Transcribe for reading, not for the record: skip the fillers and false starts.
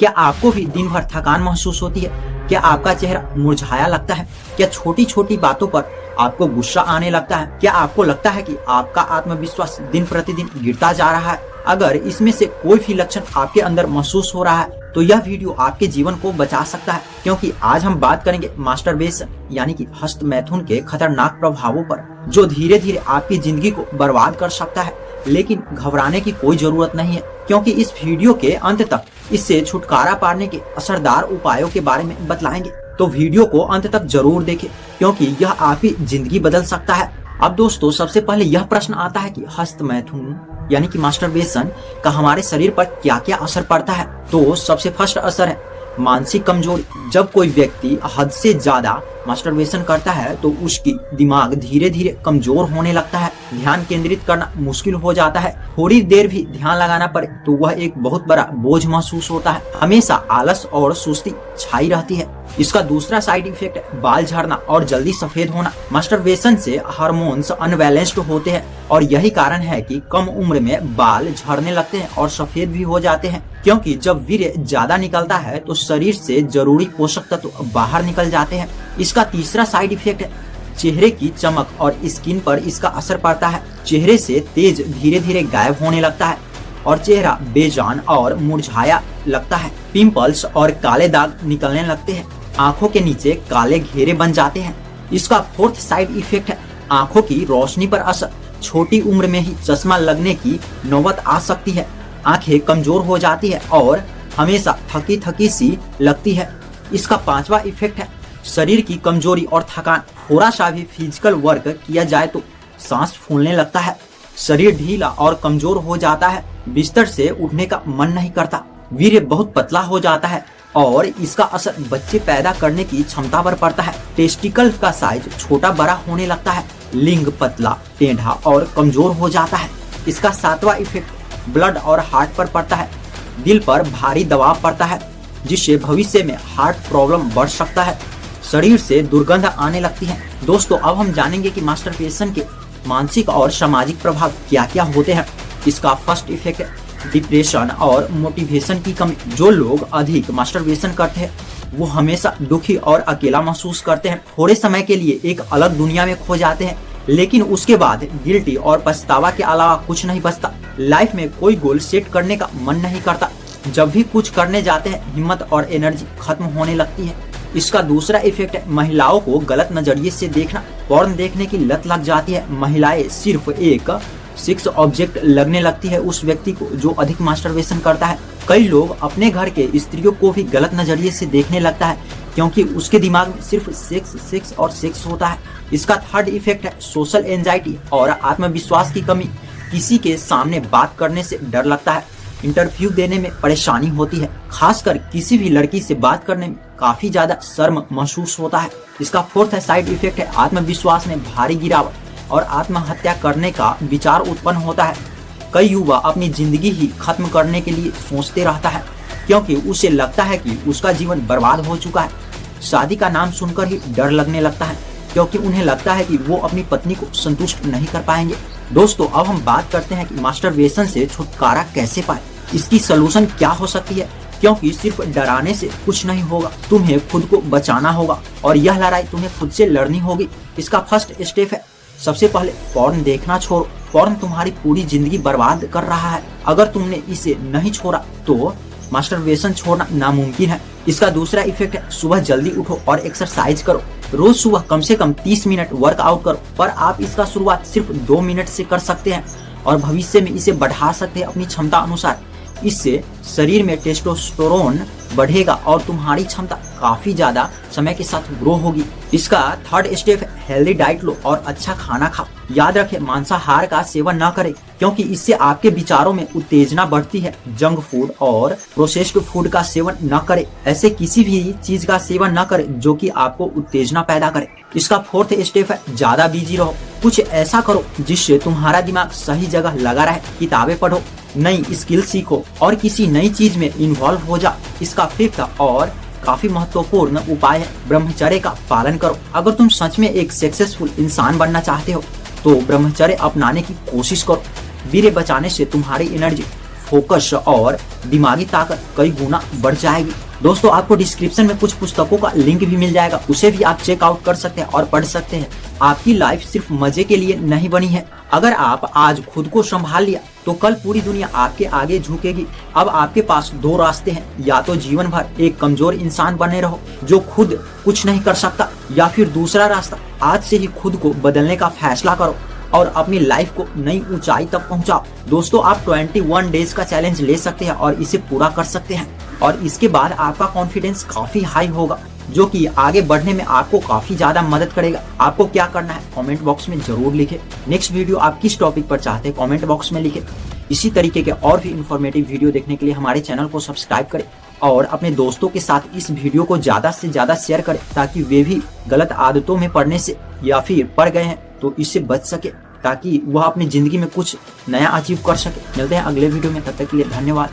क्या आपको भी दिन भर थकान महसूस होती है? क्या आपका चेहरा मुरझाया लगता है? क्या छोटी छोटी बातों पर आपको गुस्सा आने लगता है? क्या आपको लगता है कि आपका आत्मविश्वास दिन प्रतिदिन गिरता जा रहा है? अगर इसमें से कोई भी लक्षण आपके अंदर महसूस हो रहा है तो यह वीडियो आपके जीवन को बचा सकता है, क्योंकि आज हम बात करेंगे मास्टरबेशन यानी कि हस्त मैथुन के खतरनाक प्रभावों पर, जो धीरे धीरे आपकी जिंदगी को बर्बाद कर सकता है। लेकिन घबराने की कोई जरूरत नहीं है, क्योंकि इस वीडियो के अंत तक इससे छुटकारा पाने के असरदार उपायों के बारे में बतलाएंगे। तो वीडियो को अंत तक जरूर देखें, क्योंकि यह आपकी जिंदगी बदल सकता है। अब दोस्तों, सबसे पहले यह प्रश्न आता है कि हस्त मैथुन यानी कि मास्टरबेशन का हमारे शरीर पर क्या क्या असर पड़ता है। तो सबसे फर्स्ट असर है मानसिक कमजोरी। जब कोई व्यक्ति हद से ज्यादा मास्टरबेशन करता है तो उसकी दिमाग धीरे धीरे कमजोर होने लगता है, ध्यान केंद्रित करना मुश्किल हो जाता है, थोड़ी देर भी ध्यान लगाना पड़े तो वह एक बहुत बड़ा बोझ महसूस होता है, हमेशा आलस और सुस्ती छाई रहती है। इसका दूसरा साइड इफेक्ट है बाल झड़ना और जल्दी सफेद होना। मास्टरबेशन से हार्मोन्स अनबैलेंस्ड होते हैं और यही कारण है कि कम उम्र में बाल झड़ने लगते हैं और सफेद भी हो जाते हैं, क्योंकि जब वीर्य ज्यादा निकलता है तो शरीर से जरूरी पोषक तत्व बाहर निकल जाते हैं। इसका तीसरा साइड इफेक्ट है चेहरे की चमक और स्किन पर इसका असर पड़ता है। चेहरे से तेज धीरे धीरे गायब होने लगता है और चेहरा बेजान और मुरझाया लगता है। पिंपल्स और काले दाग निकलने लगते हैं, आंखों के नीचे काले घेरे बन जाते हैं। इसका फोर्थ साइड इफेक्ट है आंखों की रोशनी पर असर। छोटी उम्र में ही चश्मा लगने की नौबत आ सकती है, आंखें कमजोर हो जाती है और हमेशा थकी थकी सी लगती है। इसका पांचवा इफेक्ट है शरीर की कमजोरी और थकान। थोड़ा सा भी फिजिकल वर्क किया जाए तो सांस फूलने लगता है, शरीर ढीला और कमजोर हो जाता है, बिस्तर से उठने का मन नहीं करता, वीर्य बहुत पतला हो जाता है और इसका असर बच्चे पैदा करने की क्षमता पर पड़ता है। टेस्टिकल का साइज छोटा बड़ा होने लगता है, लिंग पतला टेढ़ा और कमजोर हो जाता है। इसका सातवां इफेक्ट ब्लड और हार्ट पर पड़ता है। दिल पर भारी दबाव पड़ता है, जिससे भविष्य में हार्ट प्रॉब्लम बढ़ सकता है। शरीर से दुर्गंध आने लगती है। दोस्तों, अब हम जानेंगे कि मास्टरबेशन के मानसिक और सामाजिक प्रभाव क्या क्या होते हैं। इसका फर्स्ट इफेक्ट है डिप्रेशन और मोटिवेशन की कमी। जो लोग अधिक मास्टरबेशन करते हैं वो हमेशा दुखी और अकेला महसूस करते हैं, थोड़े समय के लिए एक अलग दुनिया में खो जाते हैं, लेकिन उसके बाद गिल्टी और पछतावा के अलावा कुछ नहीं बचता। लाइफ में कोई गोल सेट करने का मन नहीं करता, जब भी कुछ करने जाते हैं हिम्मत और एनर्जी खत्म होने लगती है। इसका दूसरा इफेक्ट है महिलाओं को गलत नजरिए से देखना। पोर्न देखने की लत लग जाती है। महिलाएं सिर्फ एक सेक्स ऑब्जेक्ट लगने लगती है उस व्यक्ति को जो अधिक मास्टरबेशन करता है। कई लोग अपने घर के स्त्रियों को भी गलत नजरिए से देखने लगता है, क्योंकि उसके दिमाग में सिर्फ सेक्स सेक्स और सेक्स होता है। इसका थर्ड इफेक्ट है सोशल एंजाइटी और आत्मविश्वास की कमी। किसी के सामने बात करने से डर लगता है, इंटरव्यू देने में परेशानी होती है, खासकर किसी भी लड़की से बात करने में काफी ज्यादा शर्म महसूस होता है। इसका फोर्थ साइड इफेक्ट है आत्मविश्वास में भारी गिरावट और आत्महत्या करने का विचार उत्पन्न होता है। कई युवा अपनी जिंदगी ही खत्म करने के लिए सोचते रहता है, क्योंकि उसे लगता है कि उसका जीवन बर्बाद हो चुका है। शादी का नाम सुनकर ही डर लगने लगता है, क्योंकि उन्हें लगता है कि वो अपनी पत्नी को संतुष्ट नहीं कर पाएंगे। दोस्तों, अब हम बात करते हैं कि मास्टरबेशन से छुटकारा कैसे पाए, इसकी सलूशन क्या हो सकती है, क्योंकि सिर्फ डराने से कुछ नहीं होगा, तुम्हें खुद को बचाना होगा और यह लड़ाई तुम्हें खुद से लड़नी होगी। इसका फर्स्ट स्टेप है सबसे पहले पोर्न देखना छोड़ो। पोर्न तुम्हारी पूरी जिंदगी बर्बाद कर रहा है। अगर तुमने इसे नहीं छोड़ा तो मास्टरबेशन छोड़ना नामुमकिन है। इसका दूसरा इफेक्ट है सुबह जल्दी उठो और एक्सरसाइज करो। रोज सुबह कम से कम 30 मिनट वर्कआउट करो, पर आप इसका शुरुआत सिर्फ 2 मिनट से कर सकते हैं और भविष्य में इसे बढ़ा सकते हैं अपनी क्षमता अनुसार। इससे शरीर में टेस्टोस्टेरोन बढ़ेगा और तुम्हारी क्षमता काफी ज्यादा समय के साथ ग्रो होगी। इसका थर्ड स्टेप है हेल्दी डाइट लो और अच्छा खाना खाओ। याद रखें, मांसाहार का सेवन न करें, क्योंकि इससे आपके विचारों में उत्तेजना बढ़ती है। जंक फूड और प्रोसेस्ड फूड का सेवन न करें। ऐसे किसी भी चीज का सेवन न करें जो कि आपको उत्तेजना पैदा करे। इसका फोर्थ स्टेप है ज्यादा बिजी रहो। कुछ ऐसा करो जिससे तुम्हारा दिमाग सही जगह लगा रहे। किताबें पढ़ो, नई स्किल सीखो और किसी नई चीज में इन्वॉल्व हो जाओ। इसका फिफ्थ और काफी महत्वपूर्ण उपाय है ब्रह्मचर्य का पालन करो। अगर तुम सच में एक सक्सेसफुल इंसान बनना चाहते हो तो ब्रह्मचर्य अपनाने की कोशिश करो। वीर्य बचाने से तुम्हारी एनर्जी फोकस और दिमागी ताकत कई गुना बढ़ जाएगी। दोस्तों आपको डिस्क्रिप्शन में कुछ पुस्तकों का लिंक भी मिल जाएगा, उसे भी आप चेकआउट कर सकते हैं और पढ़ सकते हैं। आपकी लाइफ सिर्फ मजे के लिए नहीं बनी है। अगर आप आज खुद को संभाल लिया तो कल पूरी दुनिया आपके आगे झुकेगी। अब आपके पास दो रास्ते हैं, या तो जीवन भर एक कमजोर इंसान बने रहो जो खुद कुछ नहीं कर सकता, या फिर दूसरा रास्ता, आज से ही खुद को बदलने का फैसला करो और अपनी लाइफ को नई ऊंचाई तक पहुंचाओ। दोस्तों आप 21 डेज का चैलेंज ले सकते हैं और इसे पूरा कर सकते हैं, और इसके बाद आपका कॉन्फिडेंस काफी हाई होगा, जो कि आगे बढ़ने में आपको काफी ज्यादा मदद करेगा। आपको क्या करना है कमेंट बॉक्स में जरूर लिखें। नेक्स्ट वीडियो आप किस टॉपिक पर चाहते हैं कमेंट बॉक्स में लिखें। इसी तरीके के और भी इंफॉर्मेटिव वीडियो देखने के लिए हमारे चैनल को सब्सक्राइब करें और अपने दोस्तों के साथ इस वीडियो को ज्यादा से ज्यादा शेयर करें, ताकि वे भी गलत आदतों में पड़ने से या फिर पड़ गए हैं तो इससे बच सके, ताकि वह अपनी जिंदगी में कुछ नया अचीव कर सके। मिलते हैं अगले वीडियो में, तब तक के लिए धन्यवाद।